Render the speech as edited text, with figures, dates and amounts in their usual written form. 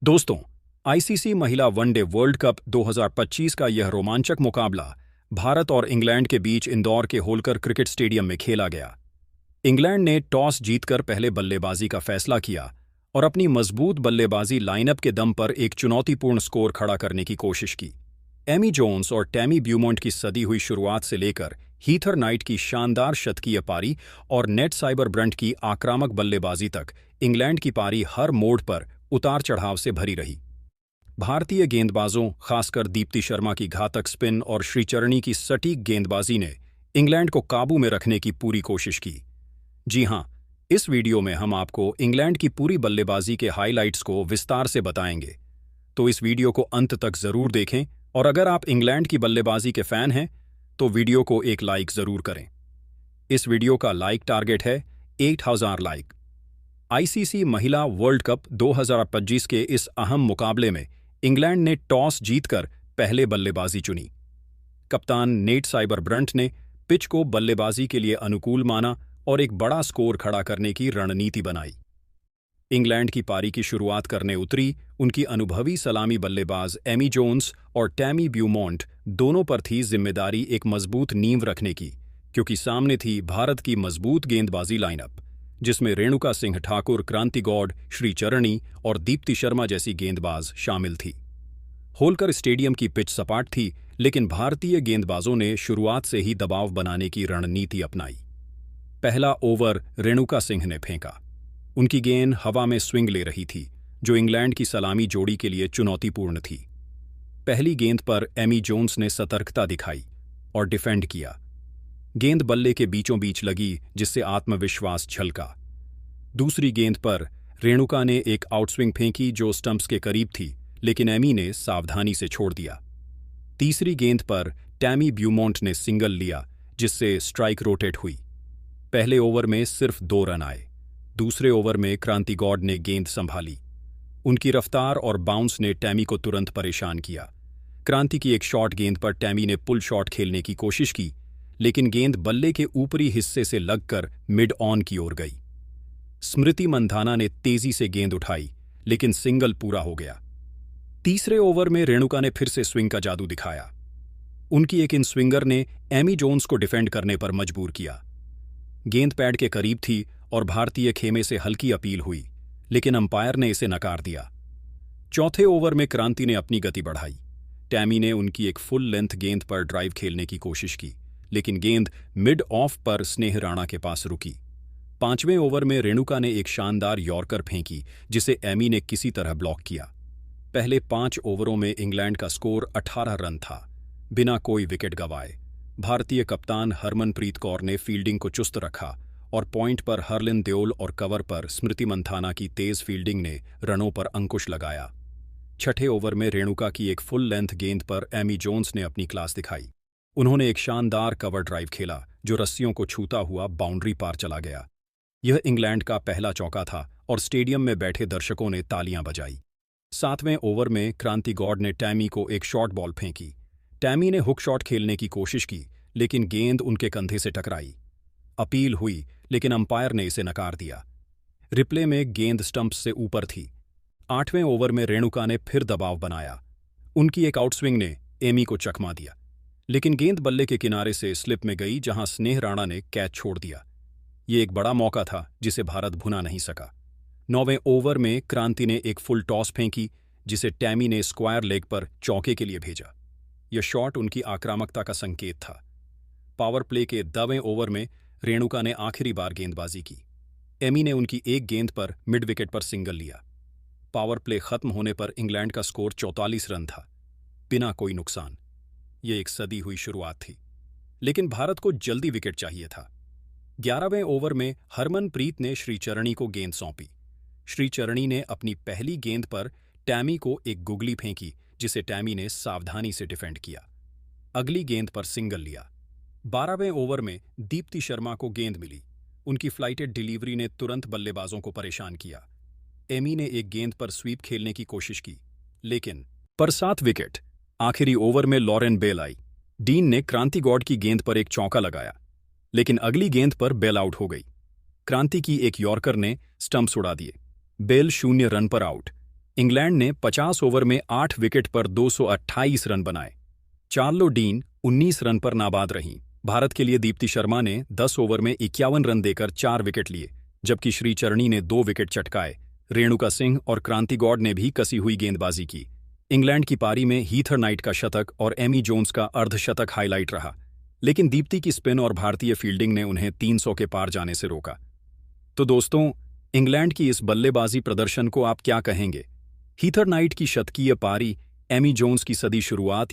दोस्तों, आईसीसी महिला one day world cup 2025 का यह रोमांचक मुकाबला भारत और इंग्लैंड के बीच इंदौर के होलकर क्रिकेट स्टेडियम में खेला गया। इंग्लैंड ने टॉस जीतकर पहले बल्लेबाजी का फैसला किया और अपनी मजबूत बल्लेबाजी लाइनअप के दम पर एक चुनौतीपूर्ण स्कोर खड़ा करने की कोशिश की। एमी जोन्स और टैमी ब्यूमॉन्ट की सदी हुई शुरुआत से लेकर हीथर नाइट की शानदार शतकीय पारी और नेट साइबर ब्रंट की आक्रामक बल्लेबाजी तक इंग्लैंड की पारी हर मोड़ पर उतार चढ़ाव से भरी रही। भारतीय गेंदबाजों, खासकर दीप्ति शर्मा की घातक स्पिन और श्रीचरणी की सटीक गेंदबाजी ने इंग्लैंड को काबू में रखने की पूरी कोशिश की। जी हां, इस वीडियो में हम आपको इंग्लैंड की पूरी बल्लेबाजी के हाइलाइट्स को विस्तार से बताएंगे, तो इस वीडियो को अंत तक जरूर देखें और अगर आप इंग्लैंड की बल्लेबाजी के फैन हैं तो वीडियो को एक लाइक जरूर करें। इस वीडियो का लाइक टारगेट है 8000 लाइक। आईसीसी महिला वर्ल्ड कप 2025 के इस अहम मुकाबले में इंग्लैंड ने टॉस जीतकर पहले बल्लेबाजी चुनी। कप्तान नेट साइबर ब्रंट ने पिच को बल्लेबाजी के लिए अनुकूल माना और एक बड़ा स्कोर खड़ा करने की रणनीति बनाई। इंग्लैंड की पारी की शुरुआत करने उतरी उनकी अनुभवी सलामी बल्लेबाज एमी जोन्स और टैमी ब्यूमॉन्ट दोनों पर थी जिम्मेदारी एक मजबूत नींव रखने की, क्योंकि सामने थी भारत की मजबूत गेंदबाजी लाइनअप जिसमें रेणुका सिंह ठाकुर, क्रांति गौड़, श्रीचरणी और दीप्ति शर्मा जैसी गेंदबाज शामिल थी। होलकर स्टेडियम की पिच सपाट थी, लेकिन भारतीय गेंदबाजों ने शुरुआत से ही दबाव बनाने की रणनीति अपनाई। पहला ओवर रेणुका सिंह ने फेंका। उनकी गेंद हवा में स्विंग ले रही थी, जो इंग्लैंड की सलामी जोड़ी के लिए चुनौतीपूर्ण थी। पहली गेंद पर एमी जोन्स ने सतर्कता दिखाई और डिफेंड किया। गेंद बल्ले के बीचों बीच लगी, जिससे आत्मविश्वास झलका। दूसरी गेंद पर रेणुका ने एक आउटस्विंग फेंकी जो स्टंप्स के करीब थी, लेकिन एमी ने सावधानी से छोड़ दिया। तीसरी गेंद पर टैमी ब्यूमॉन्ट ने सिंगल लिया, जिससे स्ट्राइक रोटेट हुई। पहले ओवर में सिर्फ 2 रन आए। दूसरे ओवर में क्रांति गौड़ ने गेंद संभाली। उनकी रफ्तार और बाउंस ने टैमी को तुरंत परेशान किया। क्रांति की एक शॉर्ट गेंद पर टैमी ने पुल शॉट खेलने की कोशिश की, लेकिन गेंद बल्ले के ऊपरी हिस्से से लगकर मिड ऑन की ओर गई। स्मृति मंधाना ने तेजी से गेंद उठाई, लेकिन सिंगल पूरा हो गया। तीसरे ओवर में रेणुका ने फिर से स्विंग का जादू दिखाया। उनकी एक इन स्विंगर ने एमी जोन्स को डिफेंड करने पर मजबूर किया। गेंद पैड के करीब थी और भारतीय खेमे से हल्की अपील हुई, लेकिन अंपायर ने इसे नकार दिया। चौथे ओवर में क्रांति ने अपनी गति बढ़ाई। टैमी ने उनकी एक फुल लेंथ गेंद पर ड्राइव खेलने की कोशिश की, लेकिन गेंद मिड ऑफ पर स्नेह राणा के पास रुकी। पांचवें ओवर में रेणुका ने एक शानदार यॉर्कर फेंकी, जिसे एमी ने किसी तरह ब्लॉक किया। पहले 5 ओवरों में इंग्लैंड का स्कोर 18 रन था, बिना कोई विकेट गंवाए। भारतीय कप्तान हरमनप्रीत कौर ने फील्डिंग को चुस्त रखा और पॉइंट पर हरलिन देओल और कवर पर स्मृति मंधाना की तेज फील्डिंग ने रनों पर अंकुश लगाया। छठे ओवर में रेणुका की एक फुल लेंथ गेंद पर एमी जोन्स ने अपनी क्लास दिखाई। उन्होंने एक शानदार कवर ड्राइव खेला, जो रस्सियों को छूता हुआ बाउंड्री पार चला गया। यह इंग्लैंड का पहला चौका था और स्टेडियम में बैठे दर्शकों ने तालियां बजाई। 7वें ओवर में क्रांति गौड़ ने टैमी को एक शॉर्ट बॉल फेंकी। टैमी ने हुक शॉट खेलने की कोशिश की, लेकिन गेंद उनके कंधे से टकराई। अपील हुई, लेकिन अंपायर ने इसे नकार दिया। रिप्ले में गेंद स्टंप्स से ऊपर थी। 8वें ओवर में रेणुका ने फिर दबाव बनाया। उनकी एक आउटस्विंग ने एमी को चकमा दिया, लेकिन गेंद बल्ले के किनारे से स्लिप में गई, जहां स्नेह राणा ने कैच छोड़ दिया। ये एक बड़ा मौका था जिसे भारत भुना नहीं सका। 9वें ओवर में क्रांति ने एक फुल टॉस फेंकी, जिसे टैमी ने स्क्वायर लेग पर चौके के लिए भेजा। यह शॉट उनकी आक्रामकता का संकेत था। पावर प्ले के 10वें ओवर में रेणुका ने आखिरी बार गेंदबाजी की। एमी ने उनकी एक गेंद पर मिड विकेट पर सिंगल लिया। पावर प्ले खत्म होने पर इंग्लैंड का स्कोर 44 रन था, बिना कोई नुकसान। यह एक सदी हुई शुरुआत थी, लेकिन भारत को जल्दी विकेट चाहिए था। 11वें ओवर में हरमनप्रीत ने श्रीचरणी को गेंद सौंपी। श्रीचरणी ने अपनी पहली गेंद पर टैमी को एक गुगली फेंकी, जिसे टैमी ने सावधानी से डिफेंड किया। अगली गेंद पर सिंगल लिया। 12वें ओवर में दीप्ति शर्मा को गेंद मिली। उनकी फ्लाइटेड डिलीवरी ने तुरंत बल्लेबाजों को परेशान किया। एमी ने एक गेंद पर स्वीप खेलने की कोशिश की, लेकिन 7 विकेट। आखिरी ओवर में लॉरेन बेल आई। डीन ने क्रांति गौड़ की गेंद पर एक चौका लगाया, लेकिन अगली गेंद पर बेल आउट हो गई। क्रांति की एक यॉर्कर ने स्टंप्स उड़ा दिए। बेल 0 रन पर आउट। इंग्लैंड ने 50 ओवर में 8 विकेट पर 228 रन बनाए। चार्लो डीन 19 रन पर नाबाद रहीं। भारत के लिए दीप्ति शर्मा ने 10 ओवर में 51 रन देकर 4 विकेट लिए, जबकि श्रीचरणी ने 2 विकेट चटकाए। रेणुका सिंह और क्रांति गौड़ ने भी कसी हुई गेंदबाजी की। इंग्लैंड की पारी में हीथर नाइट का शतक और एमी जोन्स का अर्धशतक हाईलाइट रहा, लेकिन दीप्ति की स्पिन और भारतीय फील्डिंग ने उन्हें 300 के पार जाने से रोका। तो दोस्तों, इंग्लैंड की इस बल्लेबाजी प्रदर्शन को आप क्या कहेंगे? हीथर नाइट की शतकीय पारी, एमी जोन्स की सदी शुरुआत